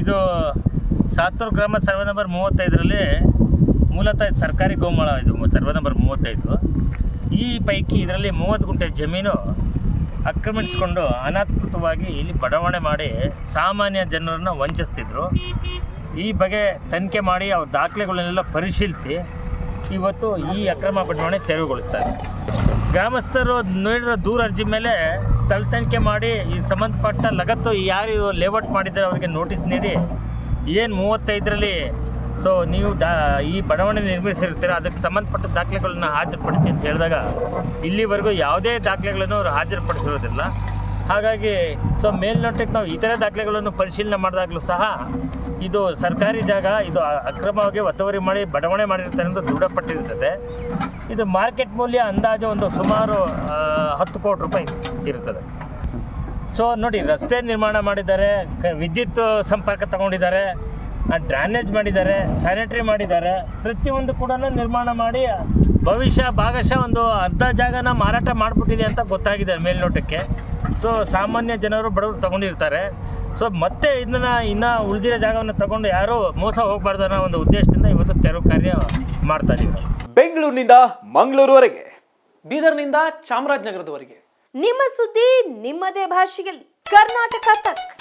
ಇದು ಸಾತ್ತೂರು ಗ್ರಾಮ survey number 35ರಲ್ಲಿ ಮೂಲತಃ ಸರ್ಕಾರಿ ಗೋಮಾಳ. ಇದು ಸರ್ವೆ ನಂಬರ್ 35. ಈ ಪೈಕಿ ಇದರಲ್ಲಿ 30 ಗುಂಟೆ ಜಮೀನು ಆಕ್ರಮಿಸಿಕೊಂಡು ಅನಧಿಕೃತವಾಗಿ ಇಲ್ಲಿ ಬಡಾವಣೆ ಮಾಡಿ ಸಾಮಾನ್ಯ ಜನರನ್ನು ವಂಚಿಸ್ತಿದ್ರು. ಈ ಬಗ್ಗೆ ತನಿಖೆ ಮಾಡಿ ಅವ್ರ ದಾಖಲೆಗಳನ್ನೆಲ್ಲ ಪರಿಶೀಲಿಸಿ ಇವತ್ತು ಈ ಅಕ್ರಮ ಬಡಾವಣೆ ತೆರವುಗೊಳಿಸ್ತಾರೆ. ಗ್ರಾಮಸ್ಥರು ನೀಡಿರೋ ದೂರ ಅರ್ಜಿ ಮೇಲೆ ಸ್ಥಳ ತನಿಖೆ ಮಾಡಿ ಈ ಸಂಬಂಧಪಟ್ಟ ಲಗತ್ತು ಯಾರು ಲೇಔಟ್ ಮಾಡಿದ್ದಾರೆ ಅವರಿಗೆ ನೋಟಿಸ್ ನೀಡಿ ಏನು 35ರಲ್ಲಿ ಸೊ ನೀವು ಈ ಬಡಾವಣೆ ನಿರ್ಮಿಸಿರ್ತೀರ, ಅದಕ್ಕೆ ಸಂಬಂಧಪಟ್ಟ ದಾಖಲೆಗಳನ್ನ ಹಾಜರುಪಡಿಸಿ ಅಂತ ಹೇಳಿದಾಗ ಇಲ್ಲಿವರೆಗೂ ಯಾವುದೇ ದಾಖಲೆಗಳನ್ನು ಅವರು ಹಾಜರುಪಡಿಸಿರೋದಿಲ್ಲ. ಹಾಗಾಗಿ ಸೊ ಮೇಲ್ನೋಟಕ್ಕೆ ನಾವು ಇತರೆ ದಾಖಲೆಗಳನ್ನು ಪರಿಶೀಲನೆ ಮಾಡಿದಾಗಲೂ ಸಹ ಇದು ಸರ್ಕಾರಿ ಜಾಗ, ಇದು ಅಕ್ರಮವಾಗಿ ಒತ್ತುವರಿ ಮಾಡಿ ಬಡಾವಣೆ ಮಾಡಿರ್ತಾರೆ ಅಂತ ದೃಢಪಟ್ಟಿರ್ತದೆ. ಇದು ಮಾರ್ಕೆಟ್ ಮೂಲ್ಯ ಅಂದಾಜು ಒಂದು ಸುಮಾರು 10 ಕೋಟಿ ರೂಪಾಯಿ ಇರ್ತದೆ. ಸೊ ನೋಡಿ, ರಸ್ತೆ ನಿರ್ಮಾಣ ಮಾಡಿದ್ದಾರೆ, ವಿದ್ಯುತ್ ಸಂಪರ್ಕ ತಗೊಂಡಿದ್ದಾರೆ, ಡ್ರೈನೇಜ್ ಮಾಡಿದ್ದಾರೆ, ಸ್ಯಾನಿಟರಿ ಮಾಡಿದ್ದಾರೆ, ಪ್ರತಿಯೊಂದು ಕೂಡ ನಿರ್ಮಾಣ ಮಾಡಿ ಭಾಗಶಃ ಒಂದು ಅರ್ಧ ಜಾಗನ ಮಾರಾಟ ಮಾಡಿಬಿಟ್ಟಿದೆ ಅಂತ ಗೊತ್ತಾಗಿದೆ ಮೇಲ್ನೋಟಕ್ಕೆ. ಸೊ ಸಾಮಾನ್ಯ ಜನರು ಬಡವರು ತಗೊಂಡಿರ್ತಾರೆ. ಸೊ ಮತ್ತೆ ಇನ್ನೂ ಉಳಿದಿರೋ ಜಾಗವನ್ನು ತಗೊಂಡು ಯಾರೂ ಮೋಸ ಹೋಗಬಾರ್ದು ಅನ್ನೋ ಒಂದು ಉದ್ದೇಶದಿಂದ ಇವತ್ತು ತೆರವು ಕಾರ್ಯ ಮಾಡ್ತಾ ಇದ್ದೀವಿ. ಬೆಂಗಳೂರಿನಿಂದ ಮಂಗಳೂರುವರೆಗೆ, ಬೀದರ್ನಿಂದ ಚಾಮರಾಜನಗರದವರೆಗೆ ನಿಮ್ಮ ಸುದ್ದಿ ನಿಮ್ಮದೇ ಭಾಷೆಯಲ್ಲಿ. ಕರ್ನಾಟಕ ತಕ್.